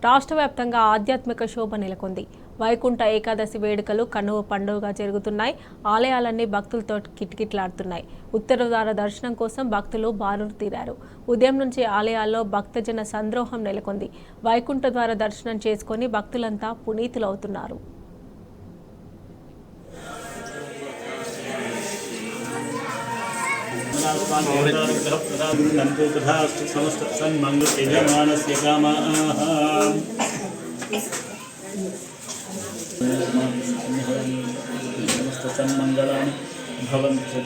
రాష్ట్ర వ్యాప్తంగా ఆధ్యాత్మిక శోభ నెలకొంది. వైకుంఠ ఏకాదశి వేడుకలు కన్నువ పండుగగా జరుగుతున్నాయి. ఆలయాలన్నీ భక్తులతో కిటకిటలాడుతున్నాయి. ఉత్తర ద్వార దర్శనం కోసం భక్తులు బారులు తీరారు. ఉదయం నుంచి ఆలయాల్లో భక్తజన సంద్రోహం నెలకొంది. వైకుంఠ ద్వార దర్శనం చేసుకుని భక్తులంతా పునీతులవుతున్నారు. समस्त सन्मंगल यजमानस्य कामाः समस्त सन्मंगलानि भवन्तु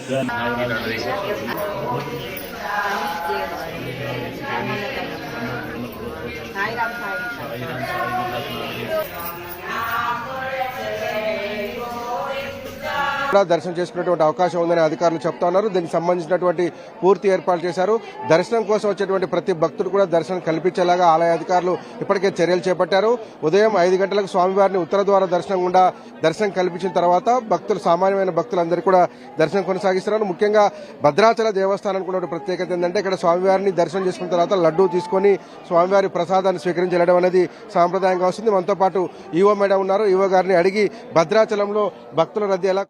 దర్శనం చేసుకునేటువంటి అవకాశం ఉందని అధికారులు చెప్తా ఉన్నారు. దీనికి సంబంధించినటువంటి పూర్తి ఏర్పాట్లు చేశారు. దర్శనం కోసం వచ్చేటువంటి ప్రతి భక్తుడు కూడా దర్శనం కల్పించేలాగా ఆలయ అధికారులు ఇప్పటికే చర్యలు చేపట్టారు. ఉదయం 5 గంటలకు స్వామివారిని ఉత్తర ద్వార దర్శనం గుండా దర్శనం కల్పించిన తర్వాత భక్తులు సామాన్యమైన భక్తులందరూ కూడా దర్శనం కొనసాగిస్తున్నారు. ముఖ్యంగా భద్రాచల దేవస్థానానికి ఉన్న ప్రత్యేకత ఏంటంటే ఇక్కడ స్వామివారిని దర్శనం చేసుకున్న తర్వాత లడ్డూ తీసుకొని స్వామివారి ప్రసాదాన్ని స్వీకరించి వెళ్ళడం అనేది సాంప్రదాయంగా వస్తుంది. మనతో పాటు ఈవో మేడం ఉన్నారు. ఈవో గారిని అడిగి భద్రాచలంలో భక్తుల రద్దీ ఎలా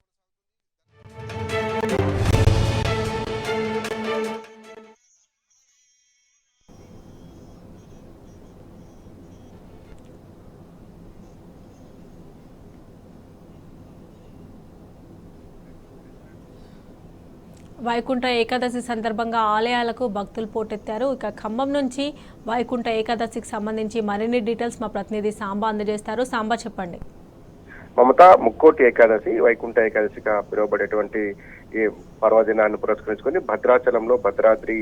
వైకుంఠ ఏకాదశి సందర్భంగా ఆలయాలకు భక్తులు పోటెత్తారు. ఇక ఖమ్మం నుంచి వైకుంఠ ఏకాదశికి సంబంధించి మరిన్ని డీటెయిల్స్ మా ప్రతినిధి సాంబా అందజేస్తారు. సాంబా చెప్పండి. మమత, ముక్కోటి ఏకాదశి వైకుంఠ ఏకాదశిగా పిలువబడేటువంటి ఈ పర్వదినాన్ని పురస్కరించుకొని భద్రాచలంలో భద్రాద్రి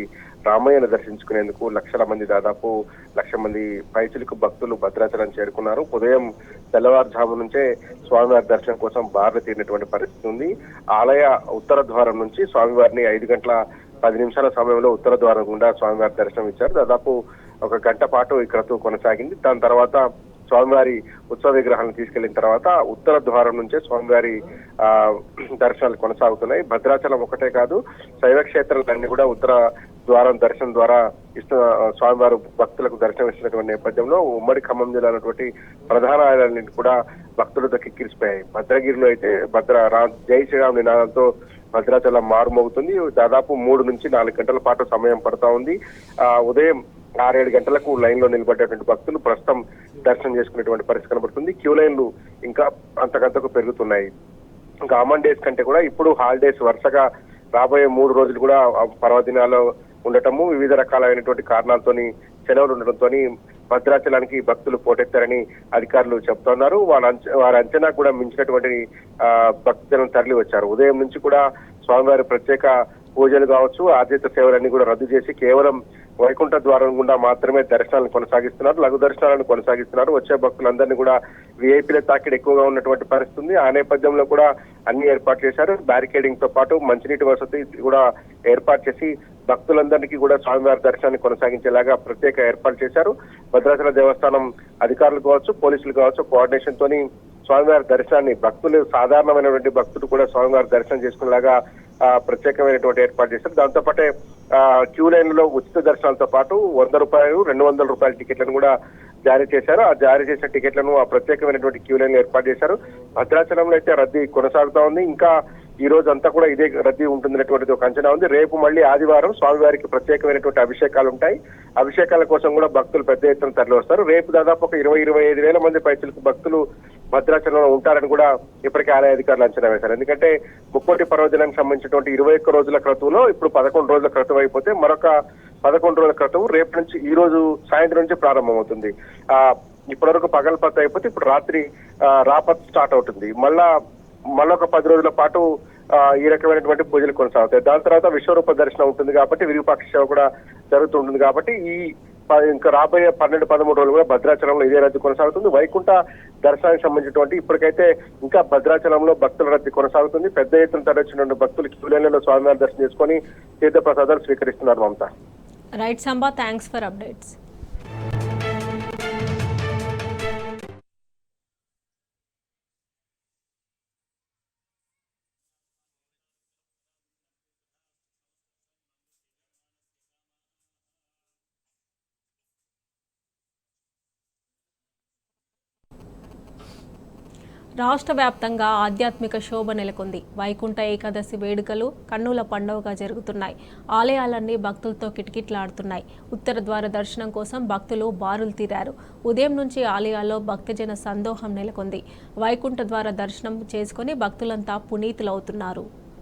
రామయ్యను దర్శించుకునేందుకు లక్షల మంది, దాదాపు 1,00,000 మంది పైచిలకు భక్తులు భద్రాచలం చేరుకున్నారు. ఉదయం తెల్లవారుజాము నుంచే స్వామివారి దర్శనం కోసం బార్లు తీరినటువంటి పరిస్థితి ఉంది. ఆలయ ఉత్తర ద్వారం నుంచి స్వామివారిని 5 గంటల 10 నిమిషాల సమయంలో ఉత్తర ద్వారం గుండా స్వామివారి దర్శనం ఇచ్చారు. దాదాపు 1 గంట పాటు ఈ క్రతువు కొనసాగింది. దాని తర్వాత స్వామివారి ఉత్సవ విగ్రహాలను తీసుకెళ్లిన తర్వాత ఉత్తర ద్వారం నుంచే స్వామివారి దర్శనాలు కొనసాగుతున్నాయి. భద్రాచలం ఒకటే కాదు, శైవ క్షేత్రాలన్నీ కూడా ఉత్తర ద్వారం దర్శనం ద్వారా స్వామివారు భక్తులకు దర్శనం ఇస్తున్నటువంటి నేపథ్యంలో ఉమ్మడి ఖమ్మం జిల్లా ఉన్నటువంటి ప్రధాన ఆలయాలన్నింటి కూడా భక్తులతో కిక్కిరిసిపోయాయి. భద్రగిరిలో అయితే జై శ్రీరామ్ నినాదంతో భద్రాచలం మారుమోగుతుంది. దాదాపు 3 నుంచి 4 గంటల పాటు సమయం పడతా ఉంది. ఉదయం 6-7 గంటలకు లైన్ లో నిలబడ్డటువంటి భక్తులు ప్రస్తుతం దర్శనం చేసుకునేటువంటి పరిస్థితి కనబడుతుంది. క్యూ లైన్లు ఇంకా అంతకంతకు పెరుగుతున్నాయి. కామన్ డేస్ కంటే కూడా ఇప్పుడు హాలిడేస్ వరుసగా రాబోయే 3 రోజులు కూడా పర్వదినాల్లో ఉండటము, వివిధ రకాలైనటువంటి కారణాలతోని సెలవులు ఉండటంతో భద్రాచలానికి భక్తులు పోటెత్తారని అధికారులు చెప్తున్నారు. వారి అంచనా కూడా మించినటువంటి భక్తులను తరలి వచ్చారు. ఉదయం నుంచి కూడా స్వామివారి ప్రత్యేక పూజలు కావచ్చు, ఆర్జిత సేవలన్నీ కూడా రద్దు చేసి కేవలం వైకుంఠ ద్వారం గుండా మాత్రమే దర్శనాలను కొనసాగిస్తున్నారు, లఘు దర్శనాలను కొనసాగిస్తున్నారు. వచ్చే భక్తులందరినీ కూడా విఐపీల తాకిడి ఎక్కువగా ఉన్నటువంటి పరిస్థితి. ఆ నేపథ్యంలో కూడా అన్ని ఏర్పాట్లు చేశారు. బ్యారికేడింగ్ తో పాటు మంచినీటి వసతి కూడా ఏర్పాటు చేసి భక్తులందరికీ కూడా స్వామివారి దర్శనాన్ని కొనసాగించేలాగా ప్రత్యేక ఏర్పాటు చేశారు. భద్రాచల దేవస్థానం అధికారులు కావచ్చు, పోలీసులు కావచ్చు కోఆర్డినేషన్ తోని స్వామివారి దర్శనాన్ని సాధారణమైనటువంటి భక్తులు కూడా స్వామివారి దర్శనం చేసుకునేలాగా ప్రత్యేకమైనటువంటి ఏర్పాటు చేశారు. దాంతో పాటే క్యూ లైన్ లో ఉచిత దర్శనాలతో పాటు 100 రూపాయలు, 200 రూపాయల టికెట్లను కూడా జారీ చేశారు. ఆ జారీ చేసిన టికెట్లను ఆ ప్రత్యేకమైనటువంటి క్యూ లైన్ ఏర్పాటు చేశారు. భద్రాచలంలో అయితే రద్దీ కొనసాగుతా ఉంది. ఇంకా ఈ రోజు అంతా కూడా ఇదే రద్దీ ఉంటుందనేటువంటిది ఒక అంచనా ఉంది. రేపు మళ్ళీ ఆదివారం స్వామివారికి ప్రత్యేకమైనటువంటి అభిషేకాలు ఉంటాయి. అభిషేకాల కోసం కూడా భక్తులు పెద్ద ఎత్తున తరలి వస్తారు. రేపు దాదాపు ఒక 20-25 వేల మంది పైచిలకు భక్తులు భద్రాచలంలో ఉంటారని కూడా ఇప్పటికే ఆలయ అధికారులు అంచనా వేశారు. ఎందుకంటే ముక్కోటి పర్వదినానికి సంబంధించినటువంటి 21 రోజుల క్రతువులో ఇప్పుడు 11 రోజుల క్రతువు అయిపోతే మరొక 11 రోజుల క్రతువు రేపు నుంచి ఈ రోజు సాయంత్రం నుంచి ప్రారంభమవుతుంది. ఇప్పటివరకు పగల్పత్ అయిపోతే ఇప్పుడు రాత్రి రాపత్ స్టార్ట్ అవుతుంది. మళ్ళొక 10 రోజుల పాటు ఈ రకమైనటువంటి పూజలు కొనసాగుతాయి. దాని తర్వాత విశ్వరూప దర్శనం ఉంటుంది కాబట్టి విరూపాక్ష సేవ కూడా జరుగుతుంటుంది కాబట్టి ఇంకా రాబోయే 12-13 రోజులు కూడా భద్రాచలంలో ఇదే రద్దీ కొనసాగుతుంది. వైకుంఠ దర్శనానికి సంబంధించినటువంటి ఇప్పటికైతే ఇంకా భద్రాచలంలో భక్తుల రద్దీ కొనసాగుతుంది. పెద్ద ఎత్తున తరలించిన భక్తులు క్యూ లైన్లలో స్వామివారి దర్శనం చేసుకుని తీర్థ ప్రసాదాలు స్వీకరిస్తున్నారు. Mamata. Right Samba, thanks for updates. రాష్ట్ర వ్యాప్తంగా ఆధ్యాత్మిక శోభ నెలకొంది. వైకుంఠ ఏకాదశి వేడుకలు కన్నుల పండుగగా జరుగుతున్నాయి. ఆలయాలన్నీ భక్తులతో కిటకిటలాడుతున్నాయి. ఉత్తర ద్వార దర్శనం కోసం భక్తులు బారులు తీరారు. ఉదయం నుంచి ఆలయాల్లో భక్తజన సందోహం నెలకొంది. వైకుంఠ ద్వార దర్శనం చేసుకుని భక్తులంతా పునీతులవుతున్నారు.